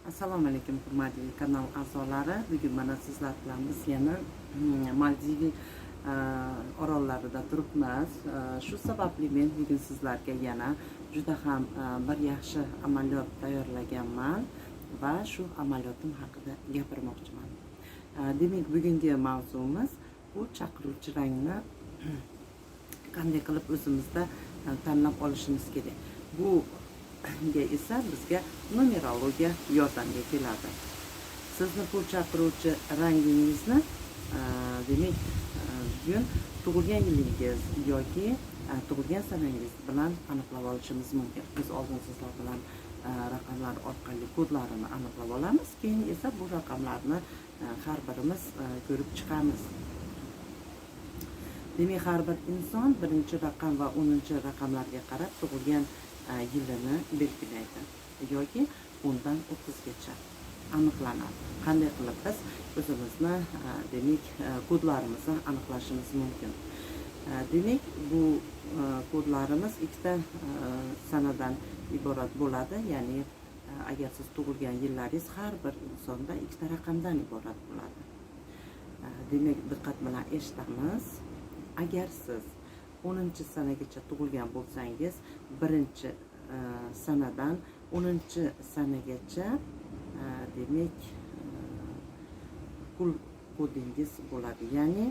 Assalomu alaykum hurmatli kanal a'zolari. Bugun mana sizlar bilan biz yana Maldiv orollarida turibmiz. Shu sababli men bugun sizlarga yana juda ham bir yaxshi amaliyot tayyorlaganman va shu amaliyotim haqida gapirmoqchiman. Demak, bugungi mavzumiz bu chaqiruvchi rangni qanday qilib o'zimizda tanlab olishimiz kerak. Bu esa bizga numerologiya yordamga keladi. Sizni pul chaqiruvchi rangingizni demak bugun tug'ilgan yilingiz yoki tug'ilgan sanangiz bilan aniqlab olishimiz mumkin. Biz oldin sizlar bilan raqamlar orqali kodlarini aniqlab olamiz, keyin esa bu raqamlarni har birimiz ko'rib chiqamiz. Demak, har bir inson birinchi raqam va 10-raqamlarga qarab tug'ilgan yilini belgilaydi yoki 10dan 30gacha aniqlanadi. Qanday qilib biz o'zimizni demak kodlarimizni aniqlashimiz mumkin. Demak, bu kodlarimiz ikkita sanadan iborat bo'ladi, ya'ni agar siz tug'ilgan yillaringiz har bir insonda ikkita raqamdan iborat bo'ladi. Demak, diqqat bilan eshitamiz. Agar siz 10-sanagacha tug'ilgan bo'lsangiz, birinchi sanadan 10-sanagacha demak pul kodingiz bo'ladi, ya'ni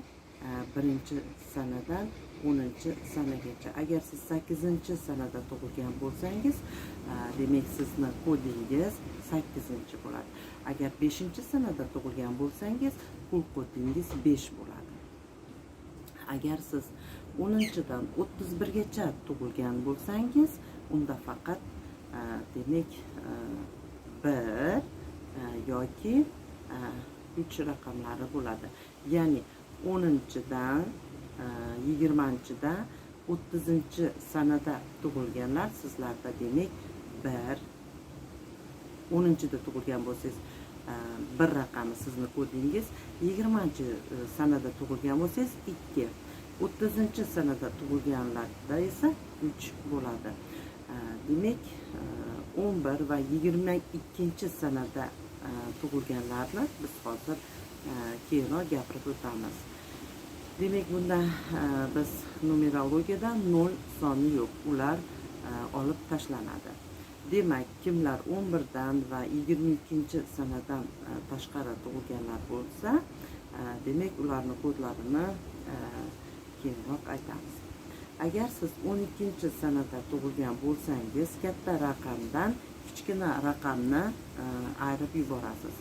birinchi sanadan 10-sanagacha. Agar siz 8-sanada tug'ilgan bo'lsangiz, demak sizni kodingiz 8 bo'ladi. Agar 5-sanada tug'ilgan bo'lsangiz, pul kodingiz 5 bo'ladi. Agar siz 10-dan 31gacha tug'ilgan bo'lsangiz, unda faqat demak 1 yoki 3 raqamlari bo'ladi. Ya'ni 10-dan 20-da 30-sanada tug'ilganlar sizlarda demak 1, 10-da tug'ilgan bo'lsangiz 1 raqami sizni kodingiz, 20-sanada tug'ilgan bo'lsangiz 2, 30-sanada tug'ilganlarda esa 3 bo'ladi. Demak, 11 va 22-sanada tug'ilganlarni biz hozir keyinroq gapirib o'tamiz. Demak, bunda biz numerologiyada 0 soni yo'q, ular olib tashlanadi. Demak, kimlar 11dan va 22-sanadan tashqari tug'ilganlar bo'lsa, demak ularning kodlarini keyinroq aytamiz. Agar siz 12-sanada tug'ilgan bo'lsangiz, katta raqamdan kichkina raqamni ayirib yuborasiz.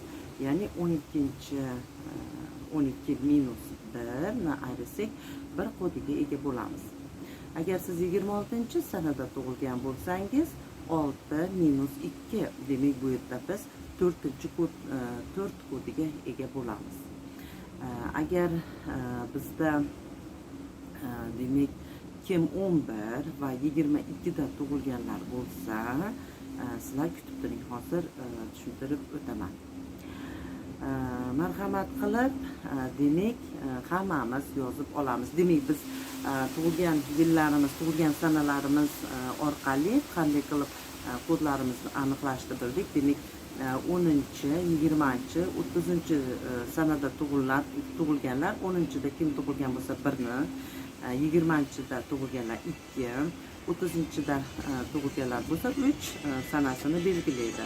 Ya'ni 12 minus 1 ni ayirsak 1 kodiga ega bo'lamiz. Agar siz 26-sanada tug'ilgan bo'lsangiz, 6 minus 2, demak bu yerda biz 4 kodiga ega bo'lamiz. Agar bizda demak kim 11 va 22da tug'ilganlar bo'lsa, sizlar kutib turing, hozir tushuntirib o'taman. Marhamat qilib demak hammamiz yozib olamiz. Demak, biz tug'ilgan yillarimiz, tug'ilgan sanalarimiz orqali qanday qilib kodlarimizni aniqlashni bildik. Demak, 10-chi, 20-chi, 30-sanada tug'ilganlar, 10-da kim tug'ilgan bo'lsa 1ni, 20-da tug'ilganlar 2, 30-da tug'ilganlar bo'lsa 3 sanasini belgilaydi.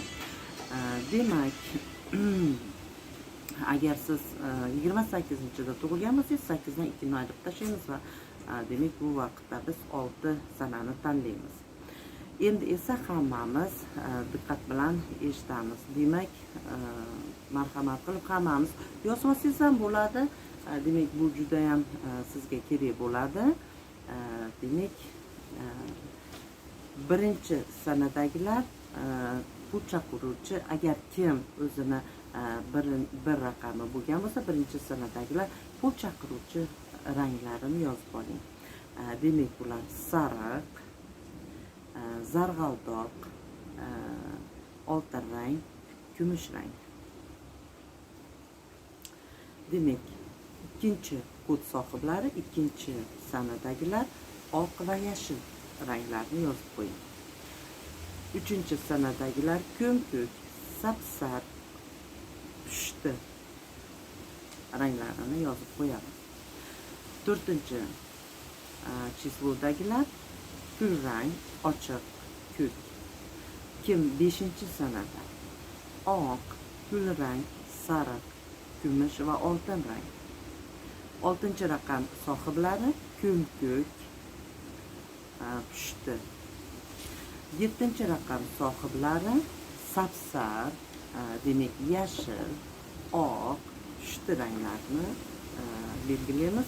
Demak, agar siz 28-da tug'ilgan bo'lsangiz, 8dan 2ni ayirib tashlaymiz va demak bu vaqtda biz 6 sanani tanlaymiz. Endi esa hammamiz diqqat bilan eshitamiz. Demak, marhamat qilib hammamiz yozib olsangiz ham bo'ladi. Demak, bu juda ham sizga kerak bo'ladi. Demak, birinchi sanadagilar pul chaqiruvchi, agar kim o'zini bir raqami bo'lgan bo'lsa, birinchi sanadagilar pul chaqiruvchi ranglarini yozib oling. Demak, bular sariq, zarg'aldoq, oltin rang, kumush rang. Demak, ikkinchi kod sohiblari, ikkinchi sanadagilar oq va yashil ranglarni yozib qo'ying. 3-sanadagilar ko'm ko'k, sapsar, pushti ranglarini yozib qo'yamiz. 4-chislodagilar kulrang, ochiq, kul. Kim 5-sanada oq, kulrang, sariq, kumush va oltin rang. 6-raqam sohiblari ko'k, pushti. 7-raqam sohiblari sapsar, demak yashil, oq, pushti ranglarni belgilaymiz.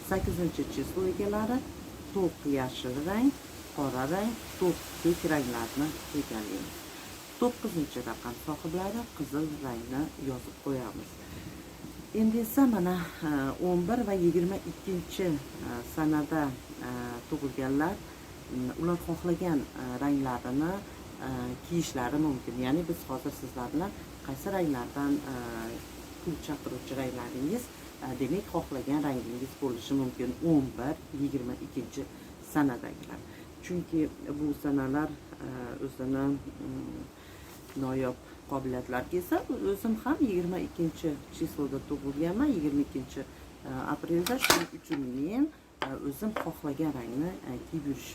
8-chislo egalari to'q yashil rang, qora rang, to'q ko'k ranglarni egallaymiz. 9-raqam sohiblari qizil rangni yozib qo'yamiz. Endi esa mana 11 va 22-sanada tug'ilganlar ular xohlagan ranglarini kiyishlari mumkin. Ya'ni biz hozir sizlar bilan qaysi ranglardan pul chaqiruvchi ranglaringiz, demak xohlagan rangingiz bo'lishi mumkin 11-22-sanadagilar. Chunki bu sanalar o'zini noyob qobiliyatlarga esa o'zim ham 22-chisloda tug'ilganman, 22-aprelda. Shuning uchun men o'zim xohlagan rangni kiyib yurish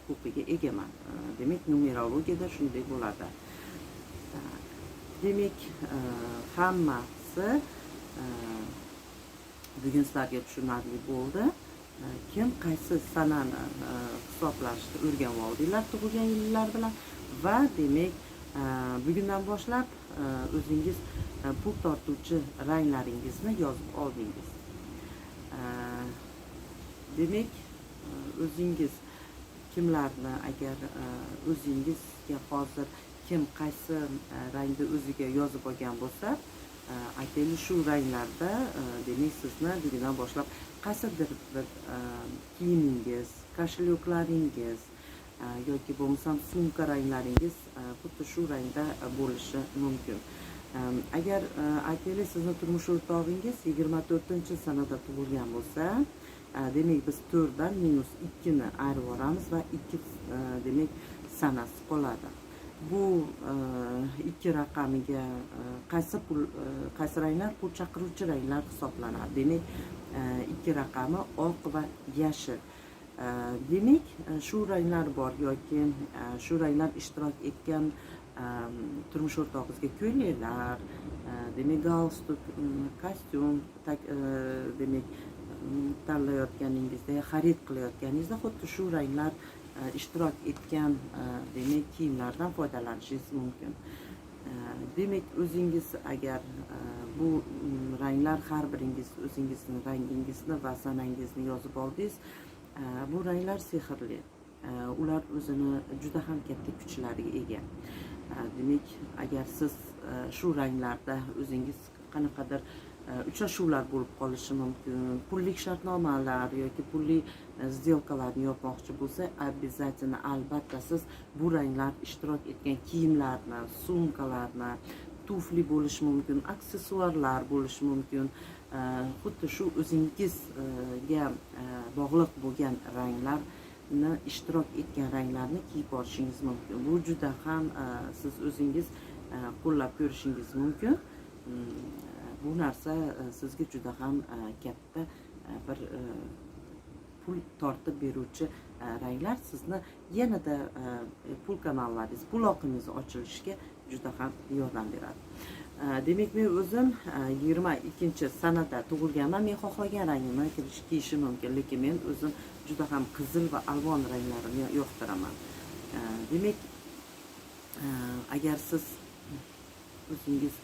huquqiga egaman. Demak, numerologiyada shunday bo'ladi. Demak, hammasi bugun sizlarga tushunarli bo'ldi. Kim qaysi sanani hisoblashni o'rganib oldinglar tug'ilgan yillar bilan va demak bugundan boshlab o'zingiz pul tortuvchi ranglaringizni yozib oldingiz. Demak, o'zingiz kimlarni agar o'zingizga hozir kim qaysi rangni o'ziga yozib olgan bo'lsa, aytaylik shu ranglarda demak sizni bugundan boshlab qaysidir bir kiyimingiz, koshelyoklaringiz yoki bo'lmasam sumka ranglaringiz xuddi shu rangda bo'lishi mumkin. Agar aytaylik sizni turmush o'rtog'ingiz 24-sanada tug'ilgan bo'lsa, demak biz 4dan -2 ni ayirib yuboramiz va 2 demak sanasi qoladi. Bu 2 raqamiga qaysi ranglar pul chaqiruvchi ranglar hisoblanadi. Demak, 2 raqami oq va yashil. Demak, shu ranglar bor yoki shu ranglar ishtirok etgan turmush o'rtog'ingizga ko'ylaklar, demak galstuk, kostyum, demak tanlayotganingizda, xarid qilayotganingizda xuddi shu ranglar ishtirok etgan demak kiyimlardan foydalanishingiz mumkin. Demak, o'zingiz agar bu ranglar har biringiz o'zingizning rangingizni va sanangizni yozib oldingiz, bu ranglar sehrli. Ular o'zini juda ham katta kuchlariga ega. Demak, agar siz shu ranglarda o'zingiz qanaqadir uchrashuvlar bo'lib qolishi mumkin, pullik shartnomalar yoki pulli сделкаларni yopmoqchi bo'lsa, обязательно albatta siz bu ranglar ishtirok etgan kiyimlarni, sumkalarni, tufli bo'lishi mumkin, aksessuarlar bo'lishi mumkin. Xuddi shu o'zingizga bog'liq bo'lgan ranglarni ishtirok etgan ranglarni kiyib borishingiz mumkin. Bu juda ham siz o'zingiz qo'llab ko'rishingiz mumkin. Bu narsa sizga juda ham katta bir pul tortib beruvchi ranglar sizni yanada pul kanallaringiz, pul oqimingiz ochilishiga juda ham yordam beradi. Demak, men o'zim 22-sanada tug'ilganman. Men xohlagan rangimni kiyishim mumkin, lekin men o'zim juda ham qizil va alvon ranglarini yoqtiraman. Demak, agar siz o'zingiz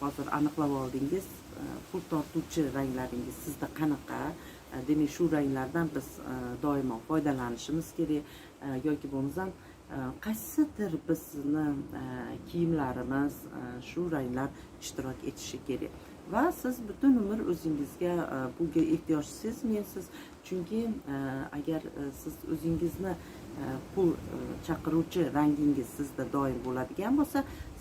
hozir aniqlab oldingiz, pul tortuvchi ranglaringiz sizda qanaqa, demak shu ranglardan biz doimo foydalanishimiz kerak yoki bo'lmasam qaysidir bizni kiyimlarimiz shu ranglar ishtirok etishi kerak va siz butun umr o'zingizga bunga ehtiyoj sezmaysiz. Chunki agar siz o'zingizni pul chaqiruvchi rangingiz sizda doim bo'ladigan bo'lsa,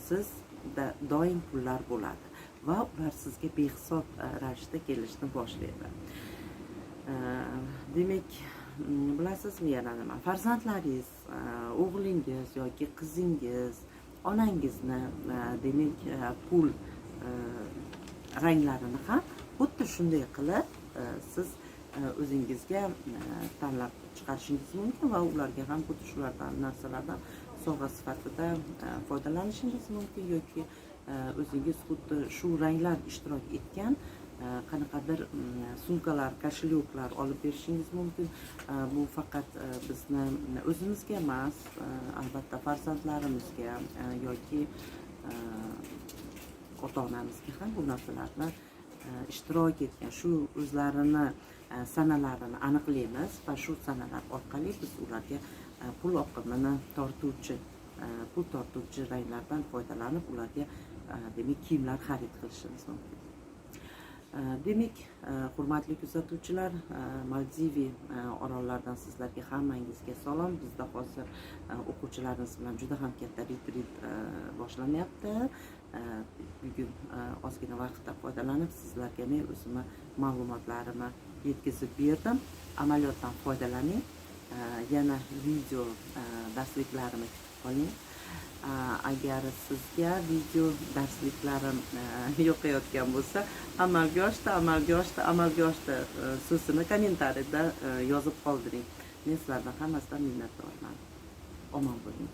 sizda doim pullar bo'ladi va ular sizga behisob ravishda kelishni boshlaydi. Demak, bilasizmi yana nima? Farzandlaringiz, o'g'lingiz yoki qizingiz onangizni demak pul ranglarini ham xuddi shunday qilib siz o'zingizga tanlab chiqarishingiz mumkin va ularga ham xuddi shulardan narsalardan sovg'a sifatida foydalanishingiz mumkin yoki o'zingiz xuddi shu ranglar ishtirok etgan qanaqadir sumkalar, koshelyoklar olib berishingiz mumkin. Bu faqat bizni o'zimizga emas, albatta farzandlarimizga yoki ota-onamizga ham bu narsalarni ishtirok etgan, shu o'zlarini sanalarini aniqlaymiz va shu sanalar orqali biz ularga pul oqimini pul tortuvchi ranglardan foydalanib ularga demak kiyimlar xarid qilishimiz mumkin. Demak, hurmatli kuzatuvchilar, Maldiviy orollaridan sizlarga hammangizga salom. Bizda hozir o'quvchilarimiz bilan juda ham katta retrit boshlanyapti. Bugun ozgina vaqtdan foydalanib sizlarga men o'zimni ma'lumotlarimni yetkazib berdim. Amaliyotdan foydalaning. Yana video darsliklarimni kutib qoling. Agar sizga video darsliklarim yoqayotgan bo'lsa, amalga oshdi so'zini kommentariyada yozib qoldiring. Men sizlardan hammasidan minnatdorman. Omon bo'ling.